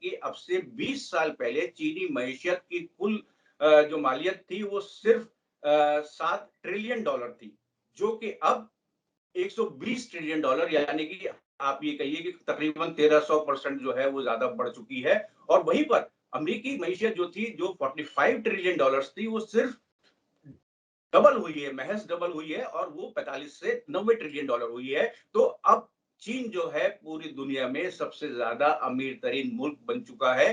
कि अब से 20 साल पहले चीनी मईशत की कुल जो मालियत थी वो सिर्फ 7 ट्रिलियन डॉलर थी, जो कि अब 120 ट्रिलियन डॉलर, यानी कि आप ये कहिए कि तकरीबन 1300% जो है वो ज्यादा बढ़ चुकी है। और वहीं पर अमेरिकी मईशत जो थी, जो 45 ट्रिलियन डॉलर्स थी, वो सिर्फ डबल हुई है, महज डबल हुई है, और वो 45 से 90 ट्रिलियन डॉलर हुई है। तो अब चीन जो है पूरी दुनिया में सबसे ज्यादा अमीर तरीन मुल्क बन चुका है।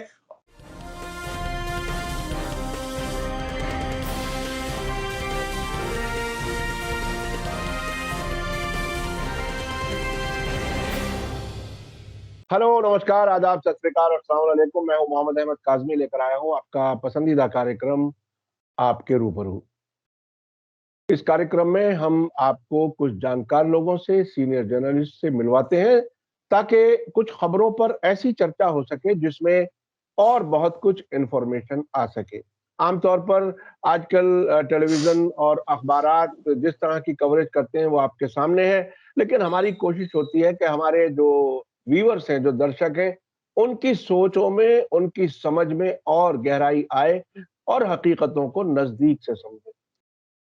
हेलो, नमस्कार, आदाब, सत श्री अकाल और अस्सलाम वालेकुम। मैं हूं मोहम्मद अहमद काज़मी, लेकर आया हूं आपका पसंदीदा कार्यक्रम आपके रूबरू। इस कार्यक्रम में हम आपको कुछ जानकार लोगों से, सीनियर जर्नलिस्ट से मिलवाते हैं ताकि कुछ खबरों पर ऐसी चर्चा हो सके जिसमें और बहुत कुछ इंफॉर्मेशन आ सके। आमतौर पर आजकल टेलीविजन और अखबारात जिस तरह की कवरेज करते हैं वो आपके सामने है, लेकिन हमारी कोशिश होती है कि हमारे जो व्यूअर्स हैं, जो दर्शक हैं, उनकी सोचों में, उनकी समझ में और गहराई आए और हकीकतों को नजदीक से समझे।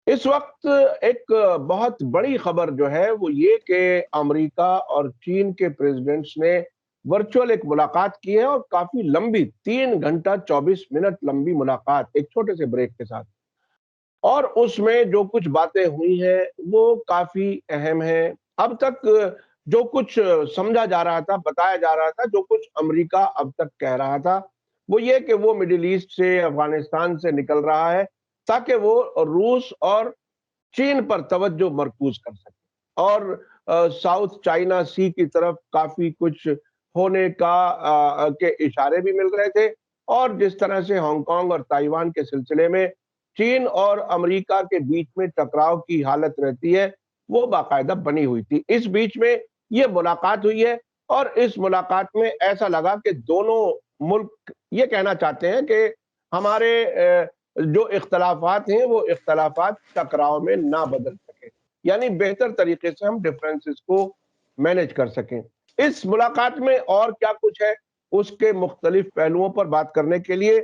इस वक्त एक बहुत बड़ी खबर जो है वो ये कि अमेरिका और चीन के प्रेसिडेंट्स ने वर्चुअल एक मुलाकात की है, और काफी लंबी, 3 घंटा 24 मिनट लंबी मुलाकात, एक छोटे से ब्रेक के साथ। और उसमें जो कुछ बातें हुई हैं वो काफी अहम है। अब तक जो कुछ समझा जा रहा था, बताया जा रहा था, जो कुछ अमेरिका अब तक कह रहा था, वो ये कि वो मिडिल ईस्ट से, अफगानिस्तान से निकल रहा है ताकि वो रूस और चीन पर तवज्जो मरकूज कर सके। और साउथ चाइना सी की तरफ काफी कुछ होने के इशारे भी मिल रहे थे। और जिस तरह से हांगकांग और ताइवान के सिलसिले में चीन और अमेरिका के बीच में टकराव की हालत रहती है, वो बाकायदा बनी हुई थी। इस बीच में ये मुलाकात हुई है, और इस मुलाकात में ऐसा लगा कि दोनों मुल्क ये कहना चाहते हैं कि हमारे जो इख्तलाफात हैं वो इख्तलाफात टकराव में ना बदल सके, यानी बेहतर तरीके से हम डिफरेंसेस को मैनेज कर सकें। इस मुलाकात में और क्या कुछ है, उसके मुख्तलिफ पहलुओं पर बात करने के लिए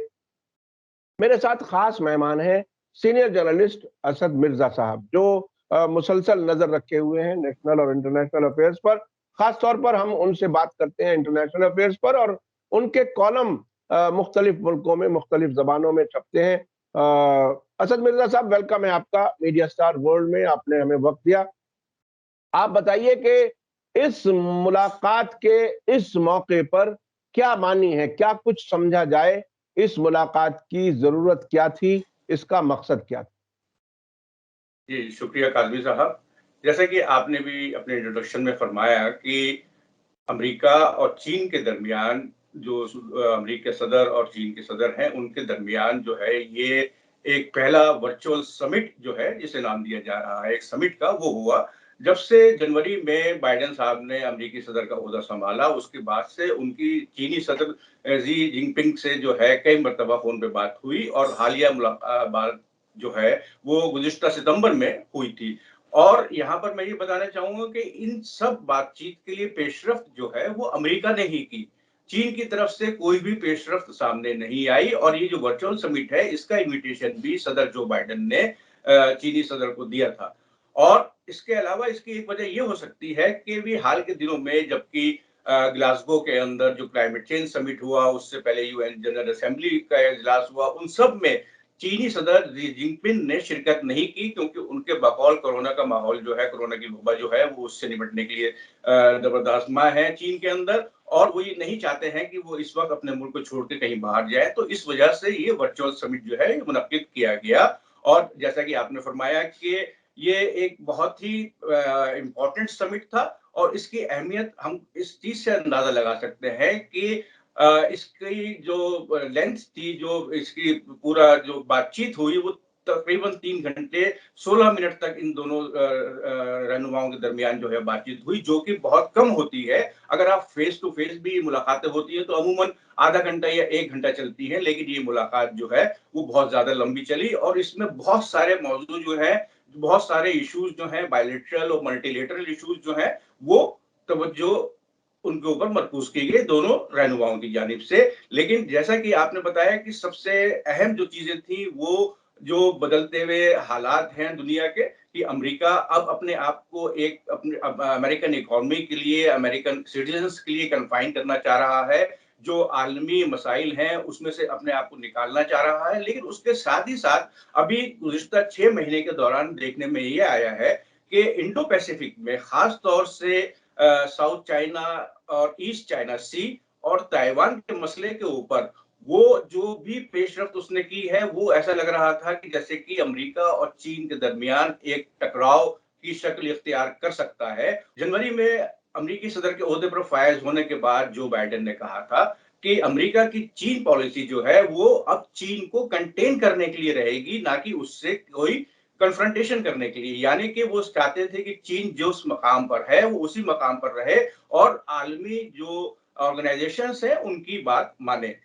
मेरे साथ खास मेहमान हैं, सीनियर जर्नलिस्ट असद मिर्जा साहब, जो मुसलसल नजर रखे हुए हैं नेशनल और इंटरनेशनल अफेयर्स पर। खास तौर पर हम उनसे बात करते हैं इंटरनेशनल अफेयर्स पर, और उनके कॉलम मुख्तलिफ मुल्कों में मुख्तलिफ जबानों में छपते हैं। असद मिर्जा साहब, वेलकम है आपका मीडिया स्टार वर्ल्ड में, आपने हमें वक्त दिया। आप बताइए कि इस मुलाकात के इस मौके पर क्या मानी है, क्या कुछ समझा जाए, इस मुलाकात की जरूरत क्या थी, इसका मकसद क्या था? जी, शुक्रिया काज़मी साहब। जैसा कि आपने भी अपने इंट्रोडक्शन में फरमाया कि अमेरिका और चीन के दरमियान जो अमेरिका के सदर और चीन के सदर हैं, उनके दरमियान जो है ये एक पहला वर्चुअल समिट जो है, जिसे नाम दिया जा रहा है एक समिट का, वो हुआ जब से जनवरी में बाइडेन साहब ने अमेरिकी सदर का ओहदा संभाला। उसके बाद से उनकी चीनी सदर जी जिनपिंग से जो है कई मरतबा फोन पे बात हुई, और हालिया बात जो है वो गुज़िश्ता सितंबर में हुई थी। और यहाँ पर मैं ये बताना चाहूंगा कि इन सब बातचीत के लिए पेशरफ्त जो है वो अमेरिका ने ही की। चीन की तरफ से कोई भी पेशरफ्त सामने नहीं आई, और ये जो वर्चुअल समिट है इसका इनविटेशन भी सदर जो बाइडेन ने चीनी सदर को दिया था। और इसके अलावा इसकी एक वजह ये हो सकती है कि भी हाल के दिनों में, जबकि ग्लासगो के अंदर जो क्लाइमेट चेंज समिट हुआ, उससे पहले यूएन जनरल असेंबली का इजलास हुआ, उन सब में चीनी सदर जी जिनपिंग ने शिरकत नहीं की, क्योंकि उनके बकौल कोरोना का माहौल जो है, कोरोना की वबा जो है वो उससे निपटने के लिए जबरदस्त माह है चीन के अंदर, और वो ये नहीं चाहते हैं कि वो इस वक्त अपने मुल्क को छोड़ के कहीं बाहर जाए। तो इस वजह से ये वर्चुअल समिट जो है मुनक्किद किया गया। और जैसा कि आपने फरमाया कि ये एक बहुत ही इम्पोर्टेंट समिट था, और इसकी अहमियत हम इस चीज से अंदाजा लगा सकते हैं कि इसकी जो लेंथ थी, जो इसकी पूरा जो बातचीत हुई, वो तकरीबन 3 घंटे 16 मिनट तक इन दोनों रहनुमाओं के दरमियान जो है बातचीत हुई, जो कि बहुत कम होती है। अगर आप फेस टू फेस भी मुलाकातें होती है तो अमूमन आधा घंटा या 1 घंटा चलती है, लेकिन ये मुलाकात जो है वो बहुत ज्यादा लंबी चली, और इसमें बहुत सारे मौजूद जो है, बहुत सारे इश्यूज जो हैं, बायलैटरल और मल्टीलेटरल इश्यूज जो हैं, वो तवज्जो उनके ऊपर मरकूज की गई दोनों रहनुमाओं की जानिब से। लेकिन जैसा कि आपने बताया कि सबसे अहम जो चीजें थी वो जो बदलते हुए हालात हैं दुनिया के, कि अमेरिका अब अपने आप को एक अपने अमेरिकन इकोनॉमी के लिए, अमेरिकन सिटीजन्स के लिए कन्फाइन करना चाह रहा है, जो आलमी मसाइल हैं उसमें से अपने आप को निकालना चाह रहा है। लेकिन उसके साथ ही साथ अभी गुज़िश्ता 6 महीने के दौरान देखने में ये आया है कि इंडो पैसिफिक में खास तौर से साउथ चाइना और ईस्ट चाइना सी और ताइवान के मसले के ऊपर वो जो भी पेशरफ्त उसने की है, वो ऐसा लग रहा था कि जैसे कि अमेरिका और चीन के दरमियान एक टकराव की शक्ल इख्तियार कर सकता है। जनवरी में अमेरिकी सदर के ओहदे पर फायज होने के बाद जो बाइडेन ने कहा था कि अमेरिका की चीन पॉलिसी जो है वो अब चीन को कंटेन करने के लिए रहेगी, ना कि उससे कोई कन्फ्रंटेशन करने के लिए। यानी कि वो चाहते थे कि चीन जो उस मकाम पर है वो उसी मकाम पर रहे और आलमी जो ऑर्गेनाइजेशंस है उनकी बात माने।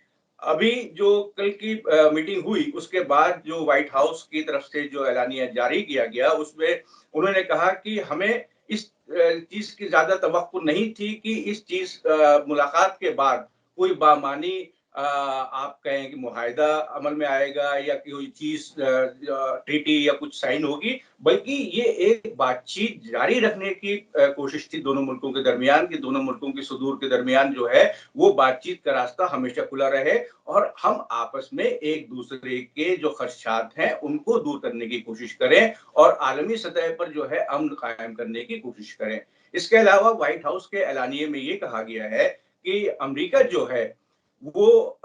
अभी जो कल की मीटिंग हुई उसके बाद जो व्हाइट हाउस की तरफ से जो एलानिया जारी किया गया उसमें उन्होंने कहा कि हमें इस चीज की ज्यादा तवक्को नहीं थी कि इस चीज मुलाकात के बाद कोई बामानी आप कहें कि मुआहिदा अमल में आएगा या कोई चीज ट्रीटी या कुछ साइन होगी, बल्कि ये एक बातचीत जारी रखने की कोशिश थी दोनों मुल्कों के दरमियान, कि दोनों मुल्कों की सुदूर के दरमियान जो है वो बातचीत का रास्ता हमेशा खुला रहे और हम आपस में एक दूसरे के जो खदशात हैं उनको दूर करने की कोशिश करें और आलमी सतह पर जो है अमन कायम करने की कोशिश करें। इसके अलावा व्हाइट हाउस के एलानिये में ये कहा गया है कि अमेरिका जो है वो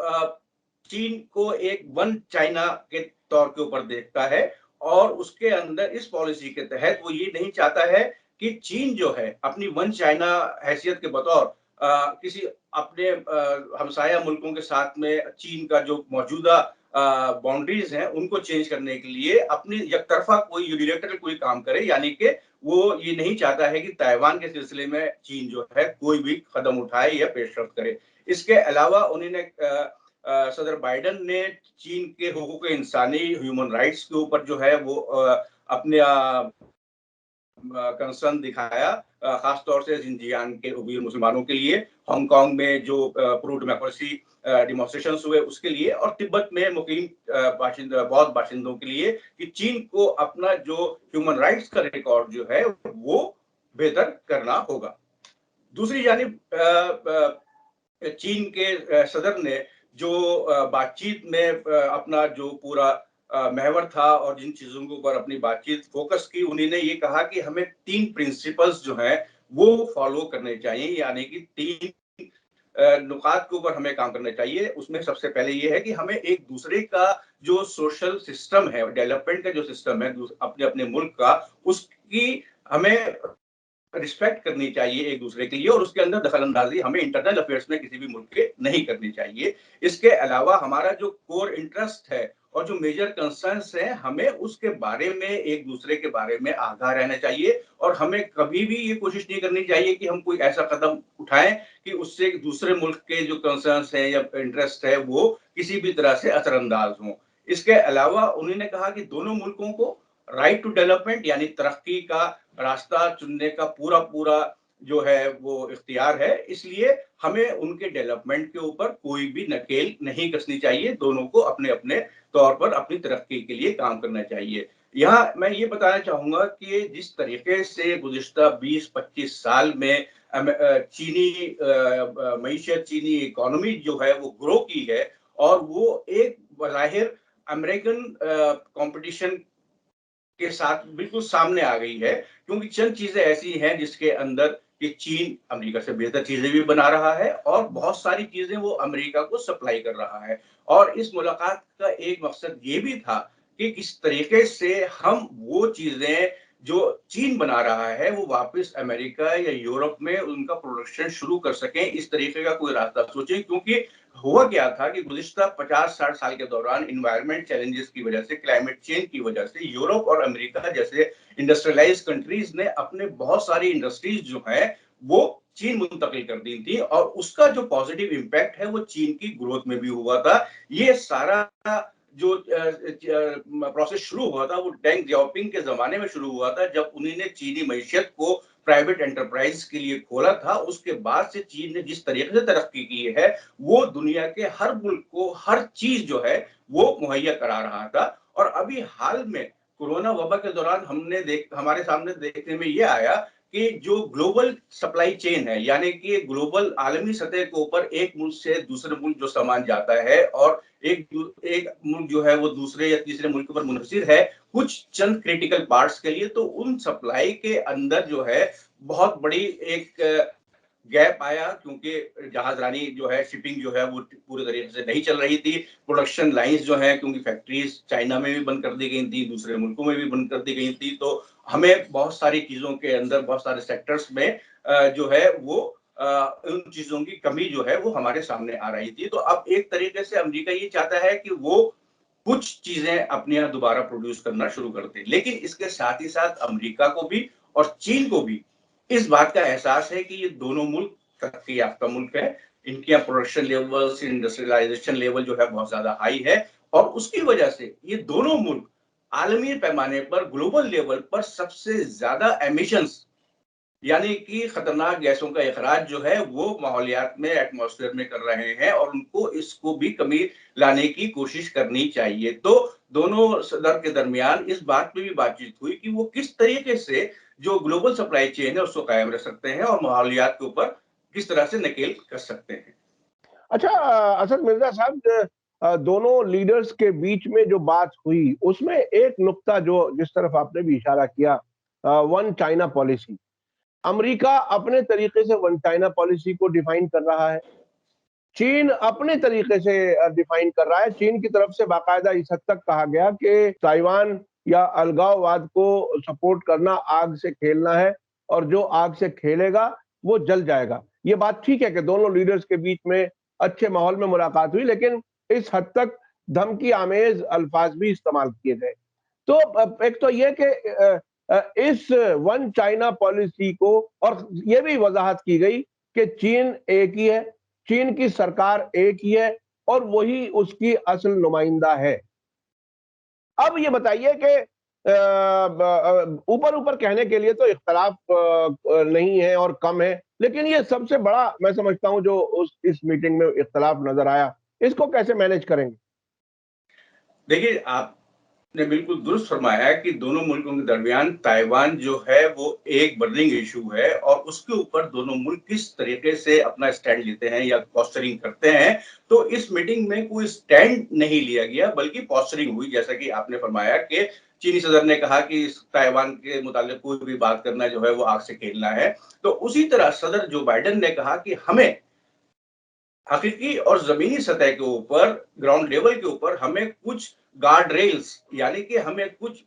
चीन को एक वन चाइना के तौर के ऊपर देखता है और उसके अंदर इस पॉलिसी के तहत वो ये नहीं चाहता है कि चीन जो है अपनी वन चाइना हैसियत के बतौर किसी अपने हमसाया मुल्कों के साथ में चीन का जो मौजूदा बाउंड्रीज हैं उनको चेंज करने के लिए अपनी यकतरफा कोई यूनिलैटरल कोई काम करे, यानी कि वो ये नहीं चाहता है कि ताइवान के सिलसिले में चीन जो है कोई भी कदम उठाए या पेशरफ्त करे। इसके अलावा उन्होंने सदर बाइडेन ने चीन के हुकूक इंसानी, ह्यूमन राइट्स के ऊपर जो है वो अपने कंसर्न दिखाया, खास तौर से जिनजियांग के उइघुर मुसलमानों के लिए, हांगकांग में जो प्रो डेमोक्रेसी डिमॉन्स्ट्रेशंस हुए उसके लिए और तिब्बत में मुकीम बौद्ध बाशिंदों के लिए, कि चीन को अपना जो ह्यूमन राइट्स का रिकॉर्ड जो है वो बेहतर करना होगा। दूसरी जानिब चीन के सदर ने जो बातचीत में अपना जो पूरा महवर था और जिन चीजों के ऊपर अपनी बातचीत फोकस की, उन्होंने ये कहा कि हमें 3 प्रिंसिपल्स जो हैं वो फॉलो करने चाहिए, यानी कि 3 नुकात के ऊपर हमें काम करना चाहिए। उसमें सबसे पहले ये है कि हमें एक दूसरे का जो सोशल सिस्टम है, डेवलपमेंट का जो सिस्टम है अपने अपने मुल्क का, उसकी हमें रिस्पेक्ट करनी चाहिए एक दूसरे के लिए और उसके अंदर दखल-अंदाज़ी हमें इंटरनल अफेयर्स में किसी भी मुल्क के नहीं करनी चाहिए। इसके अलावा हमारा जो कोर इंटरेस्ट है और जो मेजर कंसर्न्स हैं, हमें उसके बारे में एक दूसरे के बारे में आगाह रहना चाहिए और हमें कभी भी ये कोशिश नहीं करनी चाहिए कि हम कोई ऐसा कदम उठाएँ कि उससे दूसरे मुल्क के जो कंसर्न्स हैं या इंटरेस्ट है वो किसी भी तरह से असरअंदाज हों। इसके अलावा उन्होंने कहा कि दोनों मुल्कों को राइट टू डेवलपमेंट यानी तरक्की का रास्ता चुनने का पूरा पूरा जो है वो इख्तियार है, इसलिए हमें उनके डेवलपमेंट के ऊपर कोई भी नकेल नहीं कसनी चाहिए, दोनों को अपने अपने तौर पर अपनी तरक्की के लिए काम करना चाहिए। यहाँ मैं ये बताना चाहूंगा कि जिस तरीके से गुज़िश्ता 20-25 साल में चीनी मईशत, चीनी इकोनॉमी जो है वो ग्रो की है और वो एक बज़ाहिर अमेरिकन कंपटीशन के साथ बिल्कुल सामने आ गई है, क्योंकि चंद चीजें ऐसी हैं जिसके अंदर ये चीन अमेरिका से बेहतर चीजें भी बना रहा है और बहुत सारी चीजें वो अमेरिका को सप्लाई कर रहा है। और इस मुलाकात का एक मकसद ये भी था कि किस तरीके से हम वो चीजें जो चीन बना रहा है वो वापस अमेरिका या यूरोप में उनका प्रोडक्शन शुरू कर सकें, इस तरीके का कोई रास्ता सोचें। क्योंकि हुआ क्या था कि गुज़िश्ता 50-60 साल के दौरान एनवायरनमेंट चैलेंजेस की वजह से, क्लाइमेट चेंज की वजह से यूरोप और अमेरिका जैसे इंडस्ट्रियलाइज्ड कंट्रीज ने अपने बहुत सारी इंडस्ट्रीज जो है वो चीन मुंतकिल कर दी थी और उसका जो पॉजिटिव इम्पैक्ट है वो चीन की ग्रोथ में भी हुआ था। ये सारा जो प्रोसेस शुरू हुआ था वो डेंग जियाओपिंग के जमाने में शुरू हुआ था, जब उन्होंने चीनी मईशत को प्राइवेट एंटरप्राइज के लिए खोला था, उसके बाद से चीन ने जिस तरीके से तरक्की की है, वो दुनिया के हर मुल्क को हर चीज जो है वो मुहैया करा रहा था। और अभी हाल में कोरोना वबा के दौरान हमारे सामने देखने में ये आया कि जो ग्लोबल सप्लाई चेन है, यानी कि ग्लोबल आलमी सतह के ऊपर एक मुल्क से दूसरे मुल्क जो सामान जाता है और एक मुल्क जो है वो दूसरे या तीसरे मुल्क पर मुनहसिर है कुछ चंद क्रिटिकल पार्ट्स के लिए, तो उन सप्लाई के अंदर जो है बहुत बड़ी एक गैप आया, क्योंकि जहाजरानी जो है शिपिंग जो है वो पूरे तरीके से नहीं चल रही थी। प्रोडक्शन लाइंस जो है, क्योंकि फैक्ट्रीज चाइना में भी बंद कर दी गई थी, दूसरे मुल्कों में भी बंद कर दी गई थी, तो हमें बहुत सारी चीजों के अंदर बहुत सारे सेक्टर्स में जो है वो उन चीजों की कमी जो है वो हमारे सामने आ रही थी। तो अब एक तरीके से अमेरिका ये चाहता है कि वो कुछ चीजें अपने यहाँ दोबारा प्रोड्यूस करना शुरू कर दे, लेकिन इसके साथ ही साथ अमेरिका को भी और चीन को भी इस बात का एहसास है कि ये दोनों मुल्क तरक्की याफ्ता मुल्क है। इनके यहाँ प्रोडक्शन लेवल्स, इंडस्ट्रियलाइजेशन लेवल जो है बहुत ज्यादा हाई है, और उसकी वजह से ये दोनों मुल्क आलमी पैमाने पर ग्लोबल लेवल पर सबसे ज्यादा एमिशंस, यानी कि खतरनाक गैसों का इखराज जो है वो माहौलियात में, एटमॉस्फेयर में कर रहे हैं, और उनको इसको भी कमी लाने की कोशिश करनी चाहिए। तो दोनों सदर के दरमियान इस बात पे भी बातचीत हुई कि वो किस तरीके से जो ग्लोबल सप्लाई चेन है उसको कायम रख सकते हैं और माहौलियात के ऊपर किस तरह से नकेल कर सकते हैं। अच्छा, असद मिर्जा साहब, दोनों लीडर्स के बीच में जो बात हुई उसमें एक नुक्ता जो जिस तरफ आपने भी इशारा किया, वन चाइना पॉलिसी। अमेरिका अपने तरीके से वन चाइना पॉलिसी को डिफाइन कर रहा है, चीन अपने तरीके से डिफाइन कर रहा है। चीन की तरफ से बाकायदा इस हद तक कहा गया कि ताइवान या अलगाववाद को सपोर्ट करना आग से खेलना है, और जो आग से खेलेगा वो जल जाएगा। ये बात ठीक है कि दोनों लीडर्स के बीच में अच्छे माहौल में मुलाकात हुई, लेकिन इस हद तक धमकी आमेज अल्फाज भी इस्तेमाल किए गए। तो एक तो ये कि इस वन चाइना पॉलिसी को, और ये भी वजाहत की गई कि चीन एक ही है, चीन की सरकार एक ही है, और वही उसकी असल नुमाइंदा है। अब ये बताइए कि ऊपर ऊपर कहने के लिए तो इख्तलाफ नहीं है और कम है, लेकिन ये सबसे बड़ा मैं समझता हूं जो इस मीटिंग में इख्तलाफ नजर आया, इसको कैसे मैनेज करेंगे? देखिए, आपने बिल्कुल दुरुस्त फरमाया कि दोनों मुल्कों के दरमियान ताइवान जो है वो एक बर्निंग इशू है, और उसके ऊपर दोनों मुल्क किस तरीके से अपना स्टैंड लेते हैं या पोस्चरिंग करते हैं। तो इस मीटिंग में कोई स्टैंड नहीं लिया गया, बल्कि पोस्चरिंग हुई, जैसा कि आपने फरमाया कि चीनी सदर ने कहा कि इस ताइवान के मुतालिक कोई भी बात करना जो है वो आग से खेलना है। तो उसी तरह सदर जो बाइडेन ने कहा कि हमें हकीकी और जमीनी सतह के ऊपर, ग्राउंड लेवल के ऊपर हमें कुछ गार्ड रेल्स, यानी कि हमें कुछ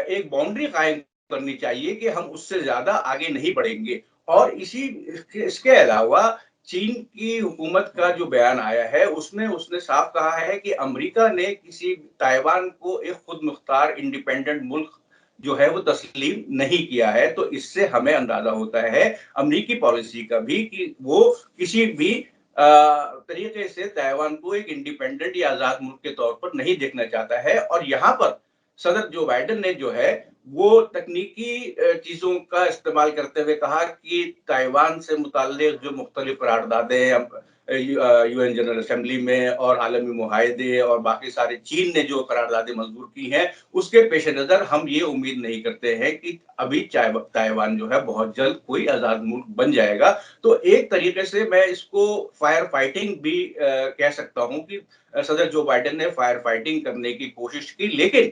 एक बाउंड्री कायम करनी चाहिए कि हम उससे ज्यादा आगे नहीं बढ़ेंगे। और इसके अलावा चीन की हुकूमत का जो बयान आया है उसमें उसने साफ कहा है कि अमेरिका ने किसी ताइवान को एक खुद मुख्तार इंडिपेंडेंट मुल्क जो है वो तस्लीम नहीं किया है। तो इससे हमें अंदाजा होता है अमेरिकी पॉलिसी का भी कि वो किसी भी तरीके से ताइवान को एक इंडिपेंडेंट या आजाद मुल्क के तौर पर नहीं देखना चाहता है। और यहाँ पर सदर जो बाइडेन ने जो है वो तकनीकी चीजों का इस्तेमाल करते हुए कहा कि ताइवान से मुताल्लिक जो मुख्तलिफ करारदादे यूएन जनरल असेंबली में और आलमी मुआहदे और बाकी सारे चीन ने जो करारदादे मंजूर की हैं, उसके पेश नजर हम ये उम्मीद नहीं करते हैं कि अभी ताइवान जो है बहुत जल्द कोई आजाद मुल्क बन जाएगा। तो एक तरीके से मैं इसको फायर फाइटिंग भी कह सकता हूं कि सदर जो बाइडेन ने फायर फाइटिंग करने की कोशिश की, लेकिन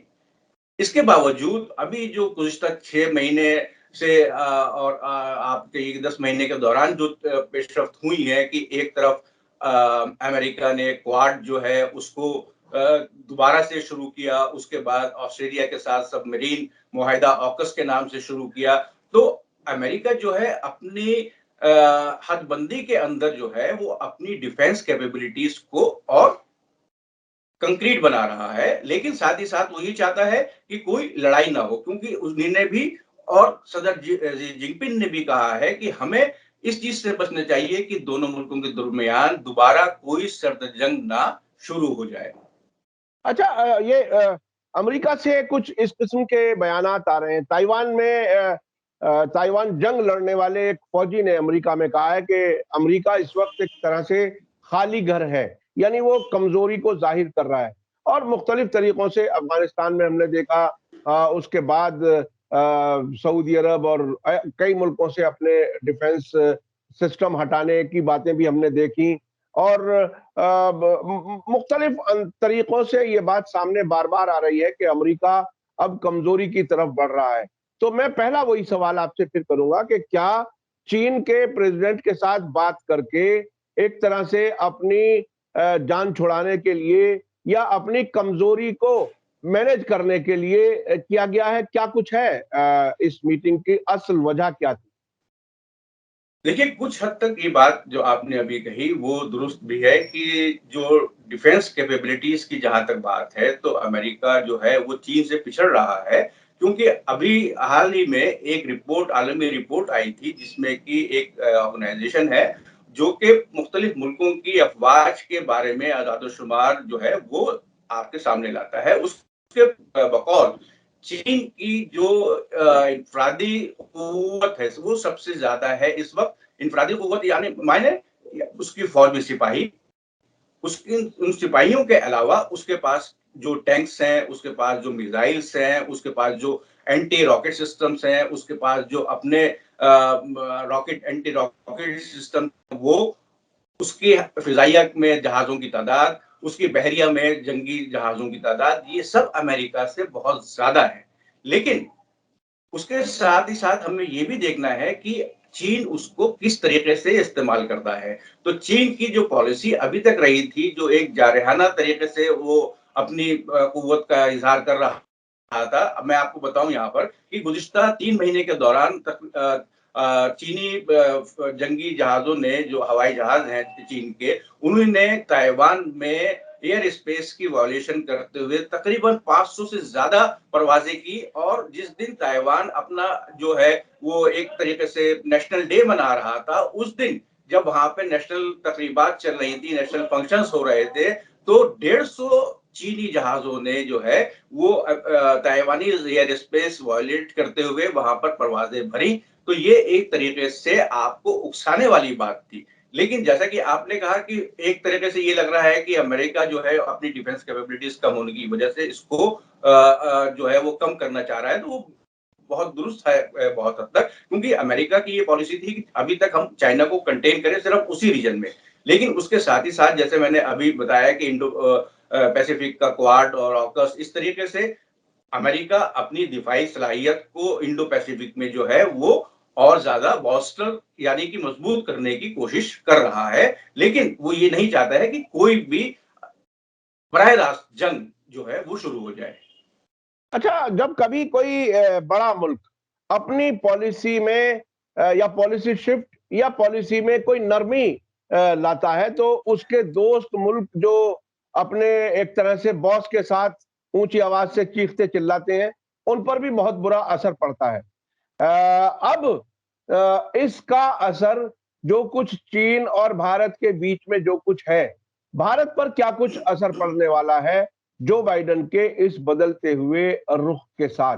इसके बावजूद अभी जो गुज़िश्ता 6 महीने से और आपके ये 10 महीने के दौरान जो पेशरफ्त हुई है कि एक तरफ अमेरिका ने क्वाड जो है उसको दोबारा से शुरू किया, उसके बाद ऑस्ट्रेलिया के साथ सबमरीन मुआहिदा ऑकस के नाम से शुरू किया। तो अमेरिका जो है अपनी हदबंदी के अंदर जो है वो अपनी डिफेंस कैपेबिलिटीज को और कंक्रीट बना रहा है, लेकिन साथ ही साथ वो ये चाहता है कि कोई लड़ाई ना हो, क्योंकि उन्होंने भी और सदर जिनपिंग ने भी कहा है कि हमें इस चीज से बचना चाहिए कि दोनों मुल्कों के दरमियान दोबारा कोई सर्द जंग ना शुरू हो जाए। अच्छा, ये अमेरिका से कुछ इस किस्म के बयानात आ रहे हैं। ताइवान में ताइवान जंग लड़ने वाले एक फौजी ने अमेरिका में कहा है कि अमेरिका इस वक्त एक तरह से खाली घर है, यानी वो कमजोरी को जाहिर कर रहा है। और मुख्तलिफ तरीकों से अफगानिस्तान में हमने देखा, उसके बाद सऊदी अरब और कई मुल्कों से अपने डिफेंस सिस्टम हटाने की बातें भी हमने देखी। और मुख्तलिफ तरीकों से ये बात सामने बार बार आ रही है कि अमेरिका अब कमजोरी की तरफ बढ़ रहा है। तो मैं पहला वही सवाल आपसे फिर करूंगा कि क्या चीन के प्रेसिडेंट के साथ बात करके एक तरह से अपनी जान छुड़ाने के लिए या अपनी कमजोरी को मैनेज करने के लिए किया गया है? क्या कुछ है इस मीटिंग की असल वजह क्या थी? देखिए, कुछ हद तक ये बात जो आपने अभी कही वो दुरुस्त भी है कि जो डिफेंस कैपेबिलिटीज की जहां तक बात है, तो अमेरिका जो है वो चीन से पिछड़ रहा है, क्योंकि अभी हाल ही में एक रिपोर्ट, आलमी रिपोर्ट आई थी जिसमें कि एक ऑर्गेनाइजेशन है जो कि मुख्तलिफ मुल्कों की अफवाज के बारे में आदादोशुमार जो है वो आपके सामने लाता है। उसके बकौल चीन की जो इनफरादी कुव्वत है वो सबसे ज्यादा है इस वक्त। इनफरादी कुव्वत यानी मायने उसकी फौज में सिपाही, उसकी उन सिपाहियों के अलावा उसके पास जो टैंक्स हैं, उसके पास जो मिसाइल्स हैं, उसके पास जो एंटी रॉकेट सिस्टम्स हैं, उसके पास जो अपने रॉकेट एंटी रॉकेट सिस्टम, वो उसकी फिजाइया में जहाजों की तादाद, उसकी बहरिया में जंगी जहाजों की तादाद, ये सब अमेरिका से बहुत ज्यादा है। लेकिन उसके साथ ही साथ हमें ये भी देखना है कि चीन उसको किस तरीके से इस्तेमाल करता है। तो चीन की जो पॉलिसी अभी तक रही थी, जो एक जारहाना तरीके से वो अपनी कुव्वत का इजहार कर रहा था। अब मैं आपको बताऊं यहाँ पर कि गुज़िश्ता 3 महीने के दौरान चीनी जंगी जहाज़ों ने, जो हवाई जहाज़ हैं चीन के, उन्होंने ताइवान में एयर स्पेस की वायलेशन करते हुए तकरीबन 500 से ज़्यादा परवाज़ें की। और जिस दिन ताइवान अपना जो है वो एक तरीके से नेशनल डे मना रहा था, उस दिन जब वहाँ पे नेशनल तकरीबात चल रही थी, नेशनल फंक्शंस हो रहे थे, तो 150 चीनी जहाज़ों ने जो है वो ताइवानी एयर स्पेस वायलेट करते हुए वहाँ पर परवाज़ें भरी। तो ये एक तरीके से आपको उकसाने वाली बात थी। लेकिन जैसा कि आपने कहा कि एक तरीके से ये लग रहा है कि अमेरिका जो है अपनी डिफेंस कैपेबिलिटीज कम होने की वजह से इसको जो है वो कम करना चाह रहा है, तो वो बहुत दुरुस्त है बहुत हद तक, क्योंकि अमेरिका की ये पॉलिसी थी कि अभी तक हम चाइना को कंटेन करें सिर्फ उसी रीजन में। लेकिन उसके साथ ही साथ जैसे मैंने अभी बताया कि इंडो पैसिफिक का क्वाड और ऑकस, इस तरीके से अमेरिका अपनी दिफाई सलाहियत को इंडो पैसिफिक में जो है वो और ज्यादा बॉस्टर यानी कि मजबूत करने की कोशिश कर रहा है। लेकिन वो ये नहीं चाहता है कि कोई भी बराह रास्त जंग जो है वो शुरू हो जाए। अच्छा, जब कभी कोई बड़ा मुल्क अपनी पॉलिसी में या पॉलिसी शिफ्ट या पॉलिसी में कोई नरमी लाता है, तो उसके दोस्त मुल्क जो अपने एक तरह से बॉस के साथ ऊंची आवाज से चीखते चिल्लाते हैं, उन पर भी बहुत बुरा असर पड़ता है। अब इसका असर, जो कुछ चीन और भारत के बीच में जो कुछ है, भारत पर क्या कुछ असर पड़ने वाला है जो बाइडेन के इस बदलते हुए रुख के साथ?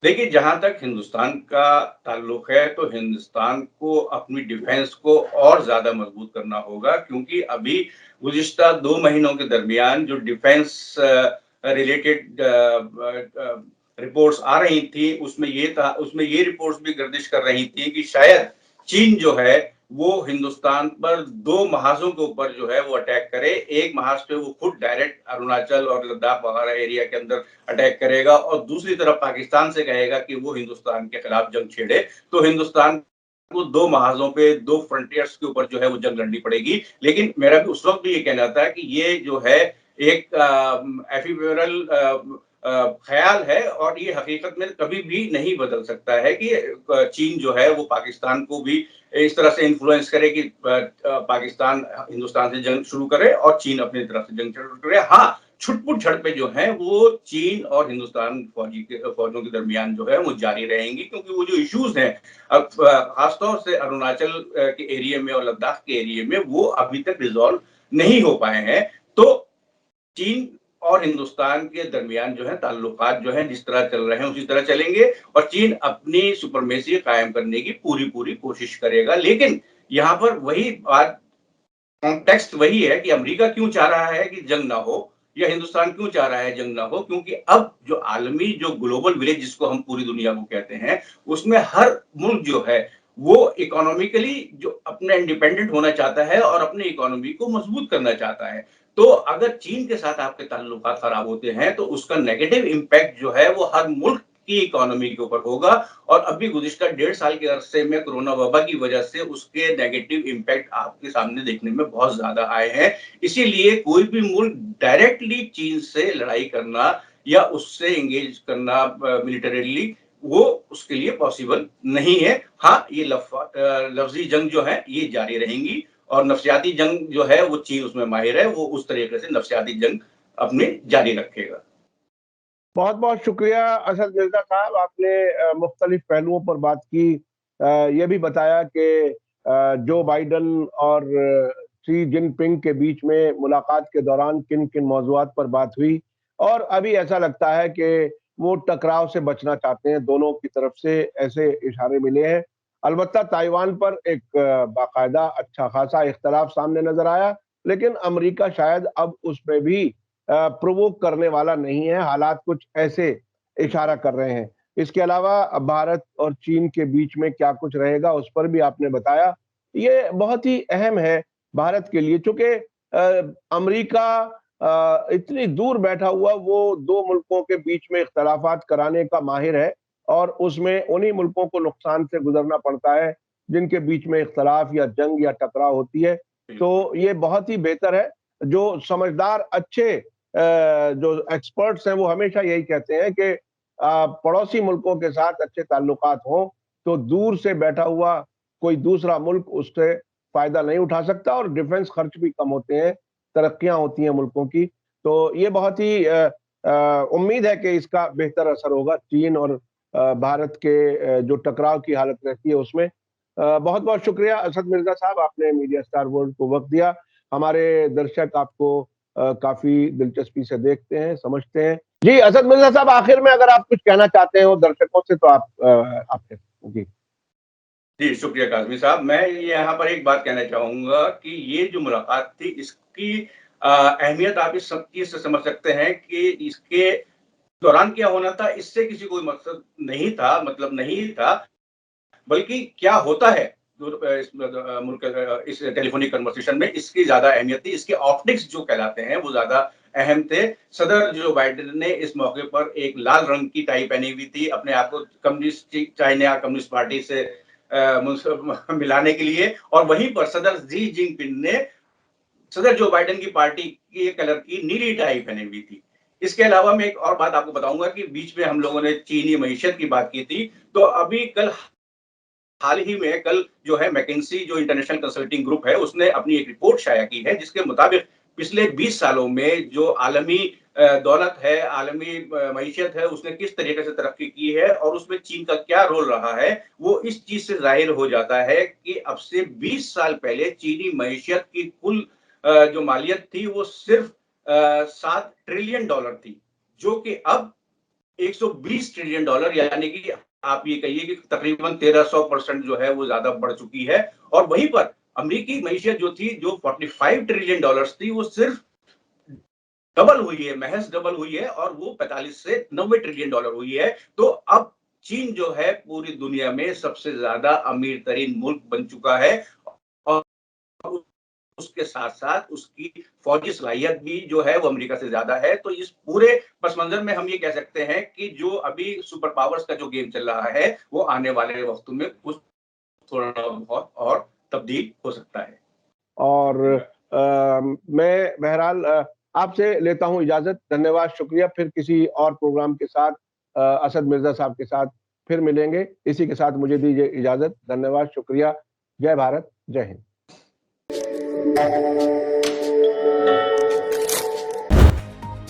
देखिए, जहां तक हिंदुस्तान का ताल्लुक है, तो हिंदुस्तान को अपनी डिफेंस को और ज्यादा मजबूत करना होगा, क्योंकि अभी गुज़िश्ता 2 महीनों के दरमियान जो डिफेंस रिलेटेड रिपोर्ट्स आ रही थी, उसमें ये रिपोर्ट्स भी गर्दिश कर रही थी कि शायद चीन जो है वो हिंदुस्तान पर 2 महाजों के ऊपर जो है वो अटैक करे। एक महाज पे वो खुद डायरेक्ट अरुणाचल और लद्दाख वगैरह एरिया के अंदर अटैक करेगा, और दूसरी तरफ पाकिस्तान से कहेगा कि वो हिंदुस्तान के खिलाफ जंग छेड़े। तो हिंदुस्तान को 2 महाजों पे, 2 फ्रंटियर्स के ऊपर जो है वो जंग लड़नी पड़ेगी। लेकिन मेरा भी उस वक्त भी ये कहना था कि ये जो है एक एफिमेरल ख्याल है, और ये हकीकत में कभी भी नहीं बदल सकता है कि चीन जो है वो पाकिस्तान को भी इस तरह से इन्फ्लुएंस करे कि पाकिस्तान हिंदुस्तान से जंग शुरू करे और चीन अपनी तरफ से जंग शुरू करे। हाँ, छुटपुट झड़पें जो हैं वो चीन और हिंदुस्तान फौजों के दरमियान जो है वो जारी रहेंगी, क्योंकि वो जो इश्यूज हैं अब खासतौर से अरुणाचल के एरिया में और लद्दाख के एरिया में, वो अभी तक रिजॉल्व नहीं हो पाए हैं। तो चीन और हिंदुस्तान के दरमियान जो है ताल्लुकात जो है जिस तरह चल रहे हैं उसी तरह चलेंगे और चीन अपनी सुपरमेसी कायम करने की पूरी कोशिश करेगा। लेकिन यहाँ पर वही बात, कॉन्टेक्स्ट वही है कि अमेरिका क्यों चाह रहा है कि जंग ना हो या हिंदुस्तान क्यों चाह रहा है जंग ना हो, क्योंकि अब जो आलमी जो ग्लोबल विलेज जिसको हम पूरी दुनिया को कहते हैं, उसमें हर मुल्क जो है वो इकोनॉमिकली जो अपना इंडिपेंडेंट होना चाहता है और अपनी इकोनॉमी को मजबूत करना चाहता है। तो अगर चीन के साथ आपके ताल्लुकात खराब होते हैं तो उसका नेगेटिव इम्पैक्ट जो है वो हर मुल्क की इकोनॉमी के ऊपर होगा और अभी गुज़िश्ता 1.5 साल के अरसे में कोरोना वबा की वजह से उसके नेगेटिव इम्पैक्ट आपके सामने देखने में बहुत ज़्यादा आए हैं। इसीलिए कोई भी मुल्क डायरेक्टली चीन से लड़ाई करना या उससे एंगेज करना मिलिटरीली वो उसके लिए पॉसिबल नहीं है। हाँ, ये लफ्ज़ी जंग जो है ये जारी रहेंगी और नफ्सियाती जंग जो है वो चीन उसमें माहिर है, वो उस तरीके से नफ्सियाती जंग अपने जारी रखेगा। बहुत बहुत शुक्रिया असद मिर्जा साहब, आपने मुख्तलिफ पहलुओं पर बात की। ये भी बताया कि जो बाइडन और शी जिनपिंग के बीच में मुलाकात के दौरान किन किन मौज़ूआत पर बात हुई और अभी ऐसा लगता है कि वो टकराव से बचना चाहते हैं। दोनों की तरफ से ऐसे इशारे मिले हैं। अलबत्ता ताइवान पर एक बाकायदा अच्छा खासा इख्तलाफ सामने नजर आया, लेकिन अमेरिका शायद अब उसमें भी प्रोवोक करने वाला नहीं है। हालात कुछ ऐसे इशारा कर रहे हैं। इसके अलावा भारत और चीन के बीच में क्या कुछ रहेगा उस पर भी आपने बताया। ये बहुत ही अहम है भारत के लिए, चूंकि अमेरिका इतनी दूर बैठा हुआ वो दो मुल्कों के बीच में इख्तलाफात कराने का माहिर है और उसमें उन्हीं मुल्कों को नुकसान से गुजरना पड़ता है जिनके बीच में इख्तलाफ या जंग या टकराव होती है। तो ये बहुत ही बेहतर है। जो समझदार अच्छे जो एक्सपर्ट्स हैं वो हमेशा यही कहते हैं कि पड़ोसी मुल्कों के साथ अच्छे ताल्लुकात हों तो दूर से बैठा हुआ कोई दूसरा मुल्क उससे फायदा नहीं उठा सकता और डिफेंस खर्च भी कम होते हैं, तरक्कियां होती हैं मुल्कों की। तो ये बहुत ही उम्मीद है कि इसका बेहतर असर होगा चीन और भारत के जो टकराव की हालत रहती है उसमें। बहुत बहुत शुक्रिया असद मिर्जा साहब, आपने मीडिया स्टार वर्ल्ड को वक्त दिया। हमारे दर्शक आपको काफी दिलचस्पी से देखते हैं, समझते हैं। जी असद मिर्जा साहब, आखिर में अगर आप कुछ कहना चाहते हो दर्शकों से तो आप जी। जी, शुक्रिया काज़मी साहब। मैं यहाँ पर एक बात कहना चाहूँगा कि ये जो मुलाकात थी इसकी अहमियत आप इस सब चीज़ से समझ सकते हैं कि इसके दौरान क्या होना था, इससे किसी कोई मकसद नहीं था, मतलब नहीं था, बल्कि क्या होता है इस मुल्क इस टेलीफोनिक कन्वर्सेशन में इसकी ज़्यादा अहमियत थी। इसके ऑप्टिक्स जो कहलाते हैं वो ज़्यादा अहम थे। सदर जो बाइडेन ने इस मौके पर एक लाल रंग की टाई पहनी हुई थी, अपने आप को चाइना कम्युनिस्ट पार्टी से मिलाने के लिए और वहीं पर सदर शी जिनपिंग ने सदर जो बाइडेन की पार्टी के कलर की नीली टाई पहनी हुई थी। इसके अलावा मैं एक और बात आपको बताऊँगा कि बीच में हम लोगों ने चीनी मईशत की बात की थी, तो अभी हाल ही में कल जो है मैकिन्सी जो इंटरनेशनल कंसल्टिंग ग्रुप है उसने अपनी एक रिपोर्ट शाया की है जिसके मुताबिक पिछले 20 सालों में जो आलमी दौलत है, आलमी मईशत है, उसने किस तरीके से तरक्की की है और उसमें चीन का क्या रोल रहा है, वो इस चीज से जाहिर हो जाता है कि अब से 20 साल पहले चीनी मईशत की कुल जो मालियत थी वो सिर्फ 7 ट्रिलियन डॉलर थी, जो कि अब 120 ट्रिलियन डॉलर यानी कि आप ये कहिए कि तकरीबन 1300% जो है वो ज्यादा बढ़ चुकी है और वहीं पर अमेरिकी मईशत जो थी जो 45 ट्रिलियन डॉलर्स थी वो सिर्फ डबल हुई है, महज डबल हुई है और वो 45 से 90 ट्रिलियन डॉलर हुई है। तो अब चीन जो है पूरी दुनिया में सबसे ज्यादा अमीर तरीन मुल्क बन चुका है और उसके साथ-साथ उसकी फौजी सलाहियत भी जो है वो अमेरिका से ज़्यादा है। तो इस पूरे पस मंज़र में हम ये कह सकते हैं कि जो अभी सुपर पावर्स का जो गेम चल रहा है, वो आने वाले वक़्तों में कुछ थोड़ा बहुत और तब्दील हो सकता है। और मैं बहरहाल आपसे लेता हूँ इजाज़त। धन्यवाद, शुक्रिया। फिर किसी और प्रोग्राम के साथ असद मिर्ज़ा साहब के साथ फिर मिलेंगे। इसी के साथ मुझे दीजिए इजाज़त। धन्यवाद, शुक्रिया। जय भारत, जय हिंद।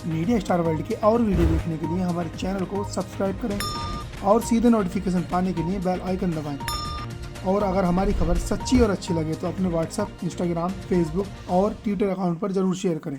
मीडिया स्टार वर्ल्ड के और वीडियो देखने के लिए हमारे चैनल को सब्सक्राइब करें और सीधे नोटिफिकेशन पाने के लिए बेल आइकन दबाएं। और अगर हमारी खबर सच्ची और अच्छी लगे तो अपने व्हाट्सएप, इंस्टाग्राम, फेसबुक और ट्विटर अकाउंट पर ज़रूर शेयर करें।